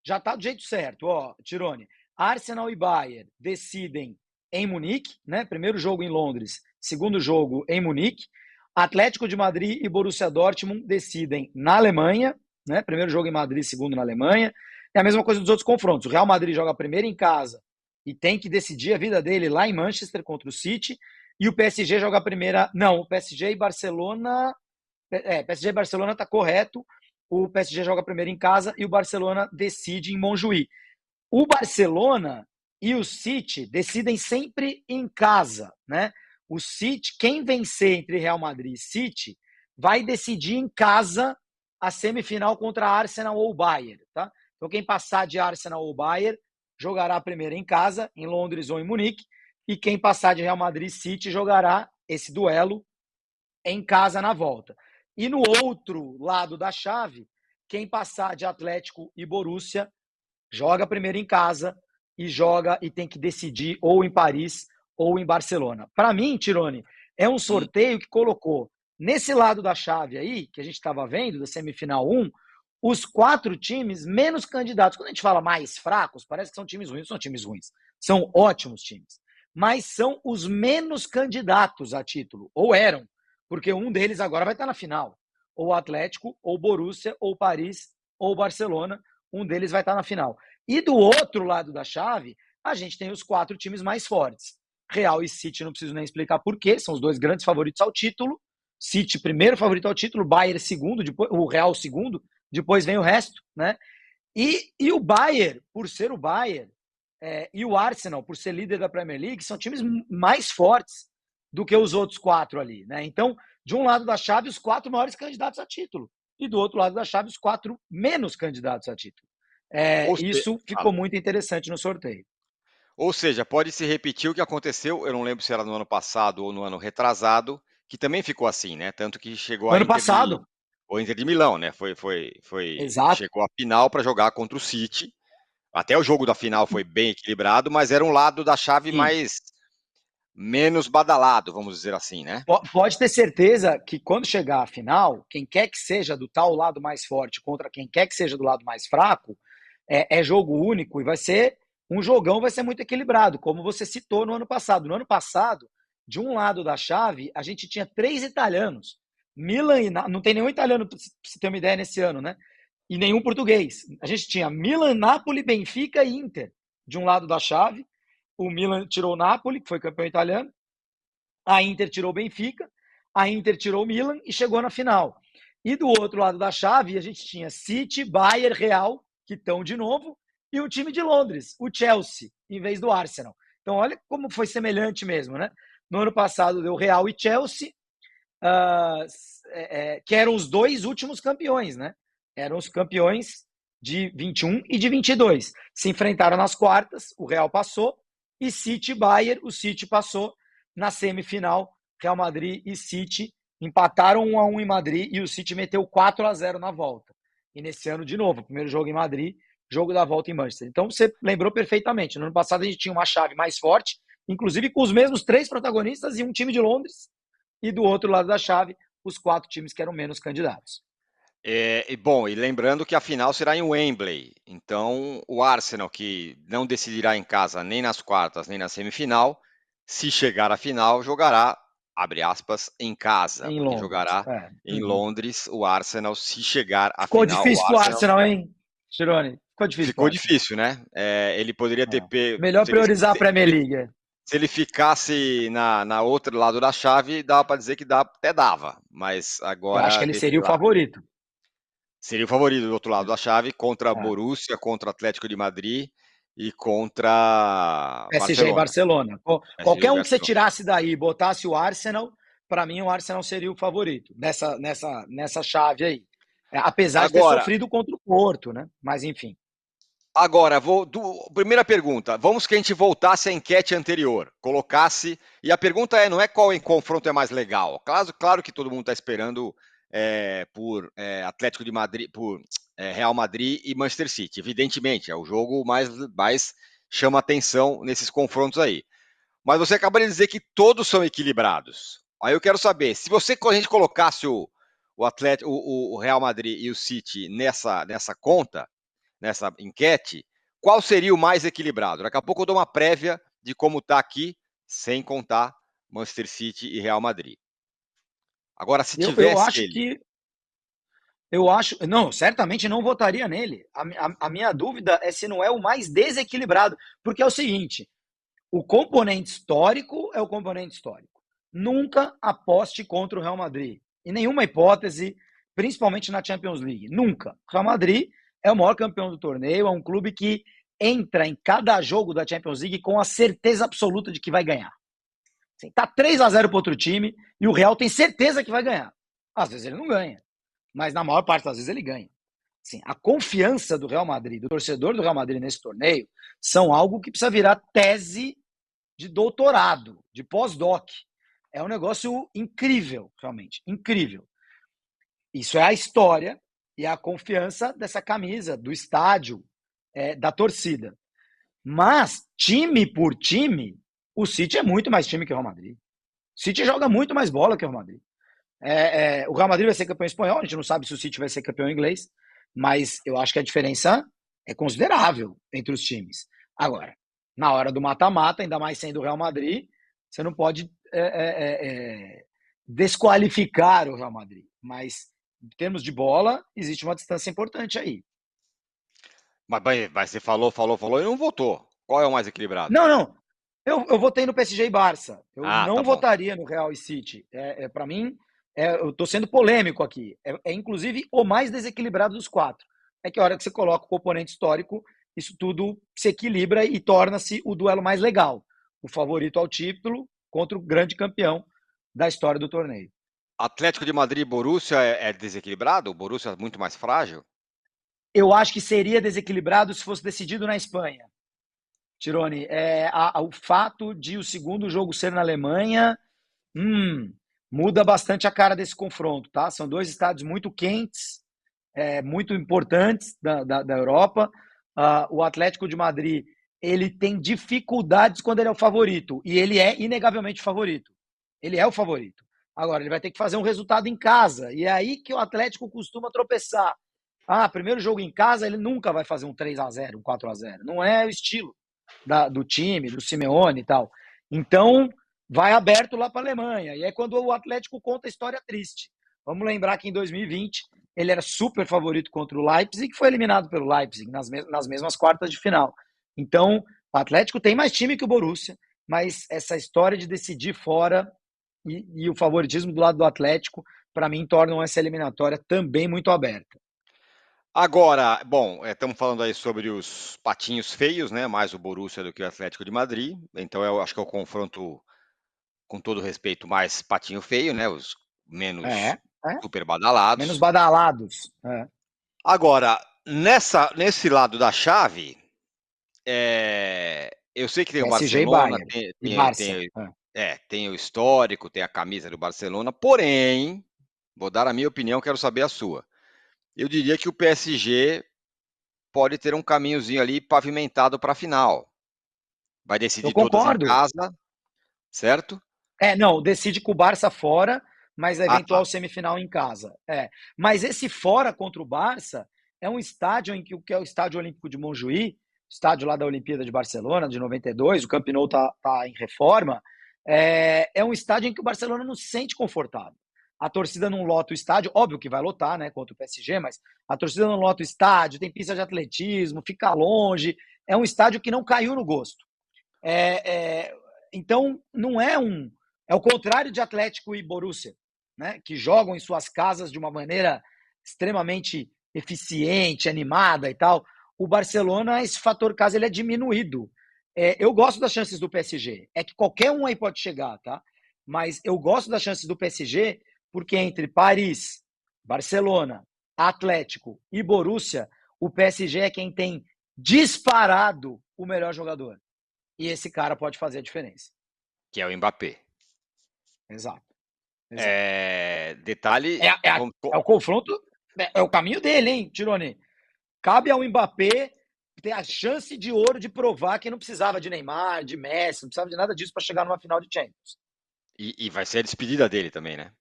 já está do jeito certo, ó, Tirone. Arsenal e Bayern decidem em Munique, né? Primeiro jogo em Londres, segundo jogo em Munique. Atlético de Madrid e Borussia Dortmund decidem na Alemanha, né? Primeiro jogo em Madrid, segundo na Alemanha. É a mesma coisa dos outros confrontos. O Real Madrid joga primeiro em casa e tem que decidir a vida dele lá em Manchester contra o City. E o PSG joga a primeira. Não, o PSG e Barcelona. PSG e Barcelona tá correto. O PSG joga primeiro em casa e o Barcelona decide em Montjuïc. O Barcelona e o City decidem sempre em casa, né? O City, quem vencer entre Real Madrid e City, vai decidir em casa a semifinal contra Arsenal ou Bayern, tá? Então quem passar de Arsenal ou Bayern jogará primeiro em casa, em Londres ou em Munique, e quem passar de Real Madrid e City jogará esse duelo em casa na volta. E no outro lado da chave, quem passar de Atlético e Borussia joga primeiro em casa e joga e tem que decidir ou em Paris ou em Barcelona. Para mim, Tirone, é um sorteio que colocou nesse lado da chave aí, que a gente estava vendo, da semifinal 1, os 4 times menos candidatos. Quando a gente fala mais fracos, parece que são times ruins. Não são times ruins, são ótimos times. Mas são os menos candidatos a título, ou eram, porque um deles agora vai estar na final. Ou Atlético, ou Borussia, ou Paris, ou Barcelona, um deles vai estar na final. E do outro lado da chave, a gente tem os 4 times mais fortes. Real e City, não preciso nem explicar por quê, são os 2 grandes favoritos ao título. City, primeiro favorito ao título, Bayern, segundo, depois, o Real, segundo, depois vem o resto, né? E o Bayern, por ser o Bayern, e o Arsenal, por ser líder da Premier League, são times mais fortes do que os outros 4 ali, né? Então, de um lado da chave, os 4 maiores candidatos a título. E do outro lado da chave, os 4 menos candidatos a título. Isso ficou muito interessante no sorteio. Ou seja, pode se repetir o que aconteceu, eu não lembro se era no ano passado ou no ano retrasado, que também ficou assim, né? Tanto que chegou a Ano passado. O Inter de Milão, né? Exato. Chegou à final para jogar contra o City. Até o jogo da final foi bem equilibrado, mas era um lado da chave menos badalado, vamos dizer assim, né? Pode ter certeza que quando chegar à final, quem quer que seja do tal lado mais forte contra quem quer que seja do lado mais fraco, é jogo único e vai ser um jogão, vai ser muito equilibrado, como você citou no ano passado. No ano passado, de um lado da chave, a gente tinha 3 italianos. Milan e não tem nenhum italiano, para você ter uma ideia, nesse ano, né? E nenhum português. A gente tinha Milan, Napoli, Benfica e Inter de um lado da chave. O Milan tirou o Napoli, que foi campeão italiano. A Inter tirou o Benfica, a Inter tirou o Milan e chegou na final. E do outro lado da chave, a gente tinha City, Bayern, Real, que estão de novo, e um time de Londres, o Chelsea, em vez do Arsenal. Então, olha como foi semelhante mesmo, né? No ano passado deu Real e Chelsea, que eram os 2 últimos campeões, né? Eram os campeões de 21 e de 22. Se enfrentaram nas quartas, o Real passou, e City e Bayern, o City passou. Na semifinal, Real Madrid e City empataram 1-1 em Madrid e o City meteu 4-0 na volta. E nesse ano, de novo, primeiro jogo em Madrid, jogo da volta em Manchester. Então você lembrou perfeitamente. No ano passado a gente tinha uma chave mais forte, inclusive com os mesmos 3 protagonistas e um time de Londres, e do outro lado da chave, os 4 times que eram menos candidatos. E lembrando que a final será em Wembley. Então, o Arsenal, que não decidirá em casa nem nas quartas nem na semifinal, se chegar à final, jogará, abre aspas, em casa, Em porque Londres. jogará em Londres o Arsenal, se chegar à Ficou final. difícil pro Arsenal, hein, Chironi? Ficou difícil pro Ficou Arsenal. difícil, né? Ele poderia ter... Melhor priorizar a Premier League. Se ele ficasse na outro lado da chave, dava para dizer que até dava, mas agora... Eu acho que ele seria o favorito. Seria o favorito do outro lado da chave, contra Borussia, contra Atlético de Madrid e contra PSG e Barcelona. Qualquer um que você tirasse daí e botasse o Arsenal, para mim o Arsenal seria o favorito nessa chave aí. Apesar de ter sofrido contra o Porto, né? Mas enfim. Agora, primeira pergunta. Vamos que a gente voltasse à enquete anterior, colocasse... E a pergunta não é qual confronto é mais legal. Claro que todo mundo está esperando por Atlético de Madrid, por Real Madrid e Manchester City. Evidentemente, é o jogo mais chama atenção nesses confrontos aí. Mas você acaba de dizer que todos são equilibrados. Aí eu quero saber, se a gente colocasse o Real Madrid e o City nessa conta, nessa enquete, qual seria o mais equilibrado? Daqui a pouco eu dou uma prévia de como está aqui, sem contar Manchester City e Real Madrid. Agora, se Eu tivesse acho ele... que. Não, certamente não votaria nele. A minha dúvida é se não é o mais desequilibrado. Porque é o seguinte: o componente histórico é o componente histórico. Nunca aposte contra o Real Madrid. Em nenhuma hipótese, principalmente na Champions League. Nunca. O Real Madrid é o maior campeão do torneio, é um clube que entra em cada jogo da Champions League com a certeza absoluta de que vai ganhar. Assim, tá 3-0 para outro time e o Real tem certeza que vai ganhar. Às vezes ele não ganha, mas na maior parte das vezes ele ganha. Assim, a confiança do Real Madrid, do torcedor do Real Madrid nesse torneio, são algo que precisa virar tese de doutorado, de pós-doc. É um negócio incrível, realmente, incrível. Isso é a história e a confiança dessa camisa, do estádio, da torcida. Mas, time por time, o City é muito mais time que o Real Madrid. O City joga muito mais bola que o Real Madrid. O Real Madrid vai ser campeão espanhol, a gente não sabe se o City vai ser campeão inglês, mas eu acho que a diferença é considerável entre os times. Agora, na hora do mata-mata, ainda mais sendo o Real Madrid, você não pode desqualificar o Real Madrid. Mas, em termos de bola, existe uma distância importante aí. Mas você falou e não votou. Qual é o mais equilibrado? Não. Eu votei no PSG e Barça. Eu Tá não bom. votaria no Real e City. Para mim, eu estou sendo polêmico aqui. Inclusive, o mais desequilibrado dos quatro. É que a hora que você coloca o componente histórico, isso tudo se equilibra e torna-se o duelo mais legal. O favorito ao título contra o grande campeão da história do torneio. Atlético de Madrid e Borussia é desequilibrado? O Borussia é muito mais frágil? Eu acho que seria desequilibrado se fosse decidido na Espanha. Tirone, o fato de o segundo jogo ser na Alemanha muda bastante a cara desse confronto, tá? São dois estádios muito quentes, muito importantes da Europa. O Atlético de Madrid, ele tem dificuldades quando ele é o favorito, e ele é inegavelmente favorito. Ele é o favorito. Agora, ele vai ter que fazer um resultado em casa, e é aí que o Atlético costuma tropeçar. Primeiro jogo em casa, ele nunca vai fazer um 3-0, um 4-0. Não é o estilo do time, do Simeone e tal. Então, vai aberto lá para a Alemanha. E é quando o Atlético conta a história triste. Vamos lembrar que em 2020 ele era super favorito contra o Leipzig e foi eliminado pelo Leipzig nas mesmas quartas de final. Então, o Atlético tem mais time que o Borussia, mas essa história de decidir fora e o favoritismo do lado do Atlético, para mim, tornam essa eliminatória também muito aberta. Agora, bom, estamos falando aí sobre os patinhos feios, né? Mais o Borussia do que o Atlético de Madrid. Então eu acho que é o confronto, com todo respeito, mais patinho feio, né? Os menos super badalados. Menos badalados. Agora, nesse lado da chave, eu sei que tem o Barcelona, tem o histórico, tem a camisa do Barcelona, porém, vou dar a minha opinião, quero saber a sua. Eu diria que o PSG pode ter um caminhozinho ali pavimentado para a final. Vai decidir todas em casa, certo? Não, decide com o Barça fora, mas a eventual semifinal em casa. Mas esse fora contra o Barça é um estádio em que é o Estádio Olímpico de Montjuïc, estádio lá da Olimpíada de Barcelona, de 92, o Camp Nou tá em reforma, é um estádio em que o Barcelona não se sente confortável. A torcida não lota o estádio, óbvio que vai lotar, né, contra o PSG, mas a torcida não lota o estádio, tem pista de atletismo, fica longe, é um estádio que não caiu no gosto. Então, não é o contrário de Atlético e Borussia, né, que jogam em suas casas de uma maneira extremamente eficiente, animada e tal. O Barcelona, esse fator casa, ele é diminuído. Eu gosto das chances do PSG. É que qualquer um aí pode chegar, tá? Mas eu gosto das chances do PSG porque entre Paris, Barcelona, Atlético e Borussia, o PSG é quem tem disparado o melhor jogador. E esse cara pode fazer a diferença. Que é o Mbappé. Exato. Detalhe... É o confronto, é o caminho dele, hein, Tirone? Cabe ao Mbappé ter a chance de ouro de provar que não precisava de Neymar, de Messi, não precisava de nada disso para chegar numa final de Champions. E vai ser a despedida dele também, né?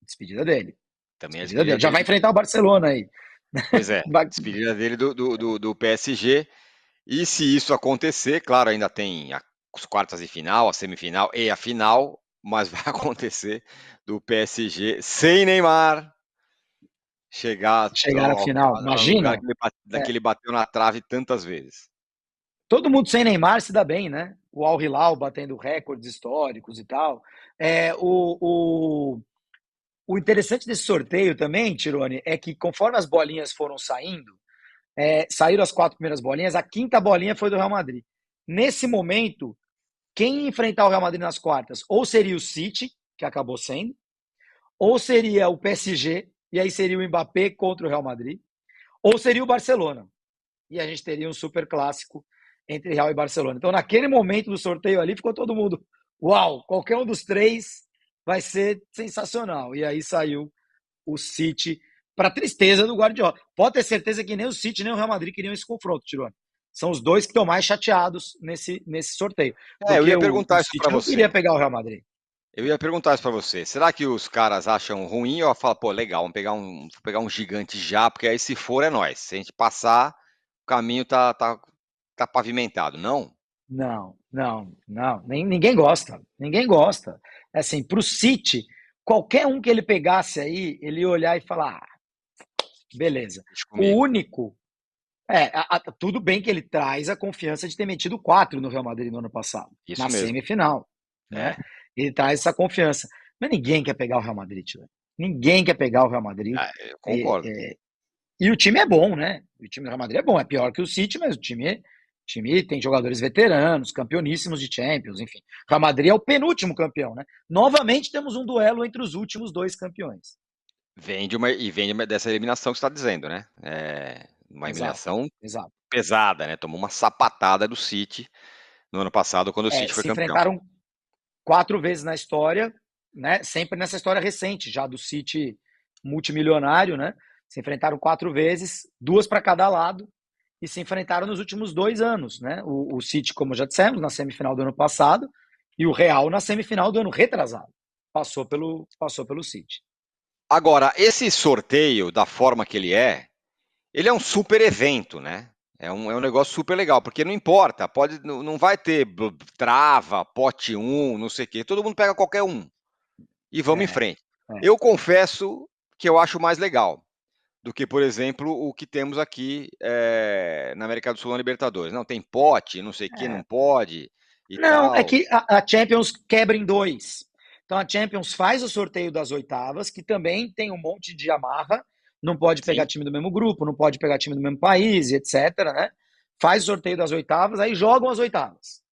Despedida dele. Também despedida dele. Já vai enfrentar o Barcelona aí. Pois é, despedida dele do PSG. E se isso acontecer, claro, ainda tem as quartas de final, a semifinal e a final, mas vai acontecer do PSG sem Neymar chegar Chegar à final. ao lugar Imagina, que ele bateu na trave tantas vezes. todo mundo sem Neymar se dá bem, né? O Al Hilal batendo recordes históricos e tal. É, o interessante desse sorteio também, Tirone, é que conforme as bolinhas foram saindo, saíram as quatro primeiras bolinhas, a quinta bolinha foi do Real Madrid. Nesse momento, quem ia enfrentar o Real Madrid nas quartas, ou seria o City, que acabou sendo, ou seria o PSG, e aí seria o Mbappé contra o Real Madrid, ou seria o Barcelona. E a gente teria um super clássico entre Real e Barcelona. Então, naquele momento do sorteio ali, ficou todo mundo, uau, qualquer um dos três vai ser sensacional. E aí saiu o City, para tristeza do Guardiola. Pode ter certeza que nem o City nem o Real Madrid queriam esse confronto, Tirone. São os dois que estão mais chateados nesse sorteio. Eu Porque ia o perguntar isso para City não você. queria pegar o Real Madrid. Eu ia perguntar isso para você. Será que os caras acham ruim ou falam, pô, legal, vamos pegar um gigante já, porque aí se for é nós. Se a gente passar, o caminho tá pavimentado, não? Não, não, não. Ninguém gosta. Ninguém gosta. Assim, para o City, qualquer um que ele pegasse aí, ele ia olhar e falar: beleza. Deixa O comigo. único. Tudo bem que ele traz a confiança de ter metido quatro no Real Madrid no ano passado, Isso na mesmo. semifinal, né? É, Ele traz essa confiança. Mas ninguém quer pegar o Real Madrid, tio. Ninguém quer pegar o Real Madrid. eu E, concordo. e o time é bom, né? O time do Real Madrid é bom. É pior que o City, mas o time tem jogadores veteranos, campeoníssimos de Champions, enfim. O Real Madrid é o penúltimo campeão, né? Novamente temos um duelo entre os últimos dois campeões. Vem dessa eliminação que você está dizendo, né? Uma Exato, eliminação exato. pesada, né? Tomou uma sapatada do City no ano passado, quando o City foi Se campeão. enfrentaram quatro vezes na história, né? Sempre nessa história recente, já do City multimilionário, né? Se enfrentaram quatro vezes, duas para cada lado, e se enfrentaram nos últimos 2 anos, né? O City, como já dissemos, na semifinal do ano passado, e o Real na semifinal do ano retrasado. Passou pelo City. Agora, esse sorteio, da forma que ele é um super evento, né? É um negócio super legal, porque não importa, não vai ter trava, pote um, não sei o quê, todo mundo pega qualquer um e vamos em É, frente. é. Eu confesso que eu acho mais legal do que, por exemplo, o que temos aqui na América do Sul na Libertadores. Não, tem pote, não sei o quê, não pode e Não, é tal. que a Champions quebra em dois. Então a Champions faz o sorteio das oitavas, que também tem um monte de amarra. Não pode pegar Sim, time do mesmo grupo, não pode pegar time do mesmo país, etc. Né? Faz o sorteio das oitavas, aí jogam as oitavas.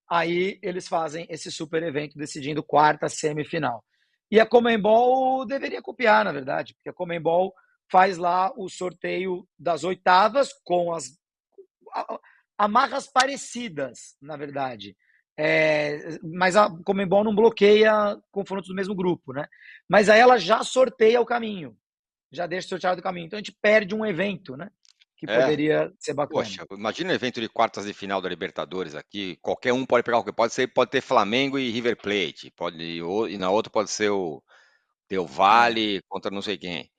Aí eles fazem esse super evento decidindo quarta, semifinal. E a Comembol deveria copiar, na verdade, porque a Comembol faz lá o sorteio das oitavas com as amarras parecidas, na verdade. Mas a Comembol não bloqueia confrontos do mesmo grupo, né? Mas aí ela já sorteia o caminho, já deixa sorteado o caminho. Então a gente perde um evento, né? Que é. poderia ser bacana. Poxa, imagina o evento de quartas de final da Libertadores aqui. Qualquer um pode pegar o que pode ter Flamengo e River Plate, e na outra pode ser o Del É. Valle contra não sei quem.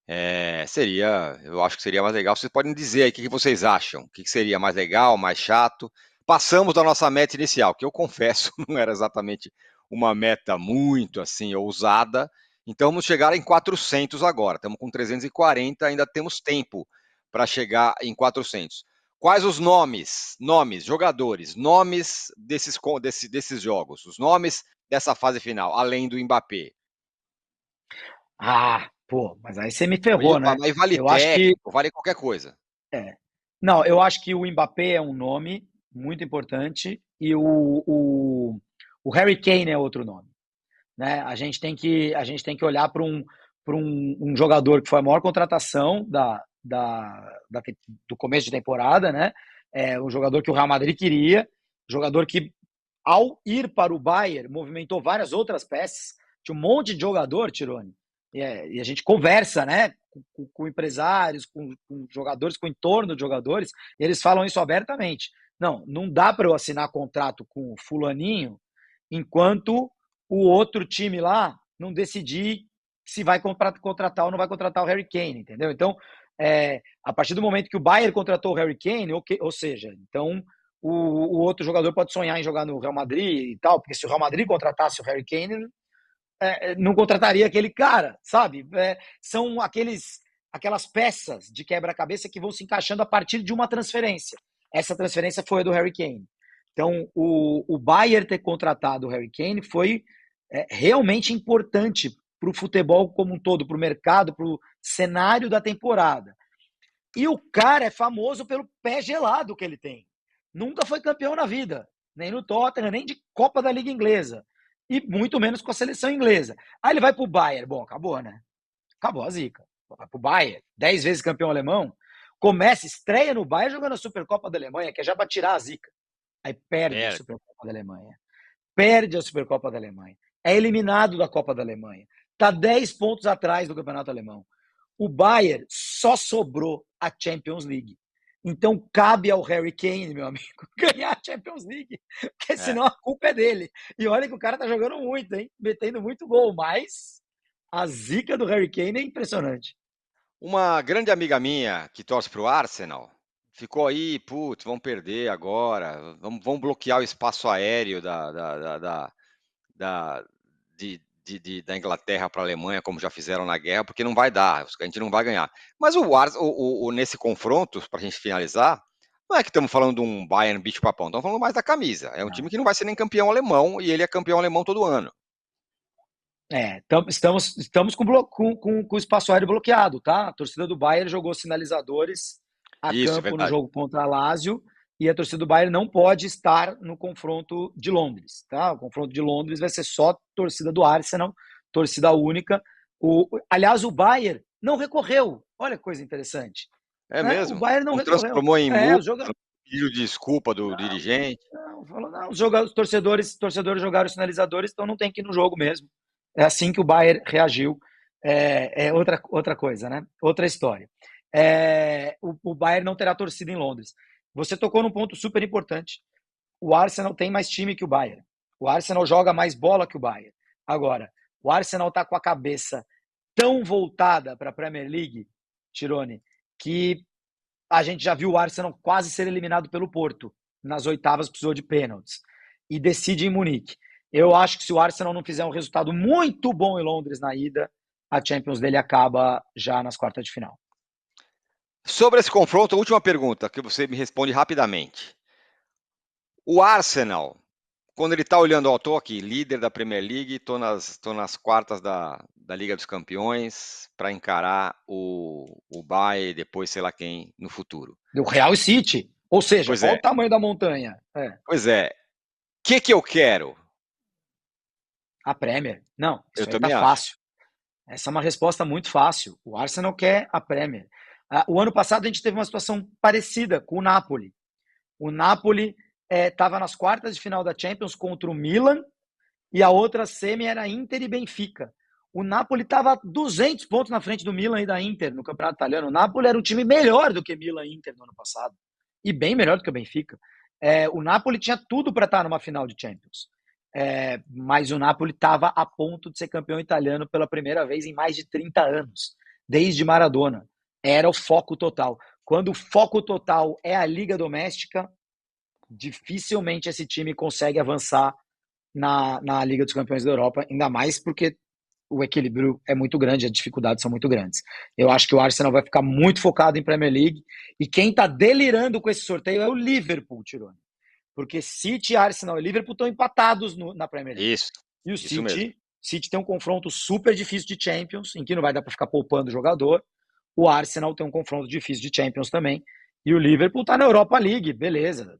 Eu acho que seria mais legal. Vocês podem dizer aí o que vocês acham. O que seria mais legal, mais chato? Passamos da nossa meta inicial, que eu confesso não era exatamente uma meta muito assim ousada. Então vamos chegar em 400 agora. Estamos com 340, ainda temos tempo para chegar em 400. Quais os nomes, jogadores, nomes desses jogos, os nomes dessa fase final, além do Mbappé? Pô, mas aí você me ferrou, né? Mas vale Eu acho que. técnico, vale qualquer coisa. É. Não, eu acho que o Mbappé é um nome muito importante e o Harry Kane é outro nome. Né? A gente tem que olhar para um jogador que foi a maior contratação do começo de temporada, né? Um jogador que o Real Madrid queria, jogador que, ao ir para o Bayern, movimentou várias outras peças. Tinha um monte de jogador, Tirone, e a gente conversa, né? Com empresários, com jogadores, com o entorno de jogadores, e eles falam isso abertamente. Não dá para eu assinar contrato com o fulaninho enquanto o outro time lá não decidir se vai contratar ou não vai contratar o Harry Kane, entendeu? Então, A partir do momento que o Bayern contratou o Harry Kane, ou seja, então o outro jogador pode sonhar em jogar no Real Madrid e tal, porque se o Real Madrid contratasse o Harry Kane, não contrataria aquele cara, sabe? São aquelas peças de quebra-cabeça que vão se encaixando a partir de uma transferência. Essa transferência foi a do Harry Kane. Então, o Bayern ter contratado o Harry Kane foi realmente importante para o futebol como um todo, para o mercado, para o cenário da temporada. E o cara é famoso pelo pé gelado que ele tem. Nunca foi campeão na vida, nem no Tottenham, nem de Copa da Liga Inglesa. E muito menos com a seleção inglesa. Aí ele vai pro Bayern. Bom, acabou, né? Acabou a zica. Vai pro Bayern, 10 vezes campeão alemão. Estreia no Bayern jogando a Supercopa da Alemanha, que é já para tirar a zica. Aí perde a Supercopa da Alemanha. Perde a Supercopa da Alemanha. É eliminado da Copa da Alemanha. Está 10 pontos atrás do Campeonato Alemão. O Bayern só sobrou a Champions League. Então cabe ao Harry Kane, meu amigo, ganhar a Champions League, porque senão a culpa é dele. E olha que o cara tá jogando muito, hein? Metendo muito gol, mas a zica do Harry Kane é impressionante. Uma grande amiga minha que torce para o Arsenal ficou aí, putz, vão perder agora, vão bloquear o espaço aéreo da Inglaterra para a Alemanha, como já fizeram na guerra, porque não vai dar, a gente não vai ganhar. Mas nesse confronto, para a gente finalizar, não é que estamos falando de um Bayern bicho-papão, estamos falando mais da camisa. É um time que não vai ser nem campeão alemão, e ele é campeão alemão todo ano. Estamos com o espaço aéreo bloqueado, tá? A torcida do Bayern jogou sinalizadores a campo no jogo contra a Lazio, e a torcida do Bayern não pode estar no confronto de Londres, tá? O confronto de Londres vai ser só torcida do Arsenal, torcida única. Aliás, o Bayern não recorreu. Olha que coisa interessante. Mesmo? O Bayern não recorreu. Transformou em multa, pedido de desculpa do dirigente. Os torcedores jogaram os sinalizadores, então não tem que ir no jogo mesmo. É assim que o Bayern reagiu. Outra coisa, né? Outra história. O Bayern não terá torcida em Londres. Você tocou num ponto super importante. O Arsenal tem mais time que o Bayern. O Arsenal joga mais bola que o Bayern. Agora, o Arsenal está com a cabeça tão voltada para a Premier League, Tirone, que a gente já viu o Arsenal quase ser eliminado pelo Porto. Nas oitavas precisou de pênaltis. E decide em Munique. Eu acho que se o Arsenal não fizer um resultado muito bom em Londres na ida, a Champions dele acaba já nas quartas de final. Sobre esse confronto, a última pergunta, que você me responde rapidamente. O Arsenal, quando ele está olhando, estou aqui, líder da Premier League, estou nas quartas da Liga dos Campeões para encarar o Bayern e depois sei lá quem no futuro. Do Real City. Ou seja, qual o tamanho da montanha? Pois é. O que eu quero? A Premier. Não, isso aí tá fácil. Essa é uma resposta muito fácil. O Arsenal quer a Premier. O ano passado a gente teve uma situação parecida com o Napoli. O Napoli estava nas quartas de final da Champions contra o Milan e a outra semi era Inter e Benfica. O Napoli estava 200 pontos na frente do Milan e da Inter no Campeonato Italiano. O Napoli era um time melhor do que Milan e Inter no ano passado e bem melhor do que o Benfica. O Napoli tinha tudo para estar numa final de Champions. Mas o Napoli estava a ponto de ser campeão italiano pela primeira vez em mais de 30 anos, desde Maradona. Era o foco total. Quando o foco total é a Liga Doméstica, dificilmente esse time consegue avançar na Liga dos Campeões da Europa, ainda mais porque o equilíbrio é muito grande, as dificuldades são muito grandes. Eu acho que o Arsenal vai ficar muito focado em Premier League, e quem está delirando com esse sorteio é o Liverpool, Tirone. Porque City, Arsenal e Liverpool estão empatados na Premier League. Isso. E o City tem um confronto super difícil de Champions, em que não vai dar para ficar poupando o jogador. O Arsenal tem um confronto difícil de Champions também. E o Liverpool está na Europa League, beleza.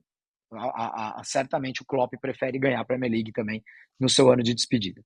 Certamente o Klopp prefere ganhar a Premier League também no seu ano de despedida.